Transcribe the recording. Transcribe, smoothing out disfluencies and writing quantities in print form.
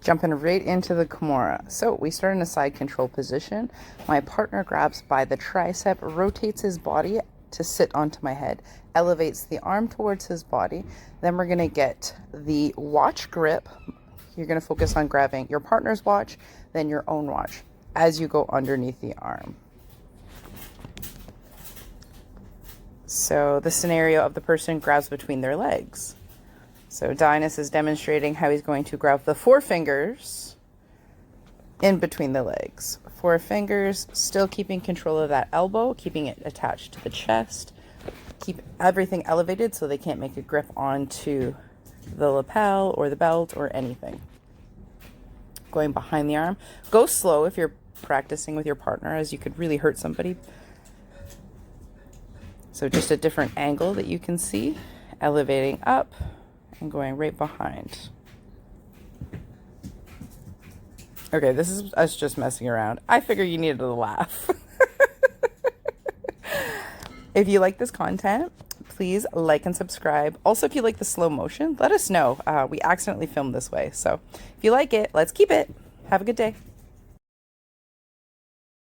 Jumping right into the Kimura. So we start in a side control position. My partner grabs by the tricep, rotates his body to sit onto my head, elevates the arm towards his body. Then we're going to get the watch grip. You're going to focus on grabbing your partner's watch, then your own watch as you go underneath the arm. So the scenario of the person grabs between their legs. So Dinas is demonstrating how he's going to grab the 4 fingers in between the legs. 4 fingers, still keeping control of that elbow, keeping it attached to the chest. Keep everything elevated so they can't make a grip onto the lapel or the belt or anything. Going behind the arm. Go slow if you're practicing with your partner, as you could really hurt somebody. So just a different angle that you can see. Elevating up and going right behind. Okay, this is us just messing around. I figure you needed a laugh. If you like this content, please like and subscribe. Also, if you like the slow motion, let us know. We accidentally filmed this way. So if you like it, let's keep it. Have a good day.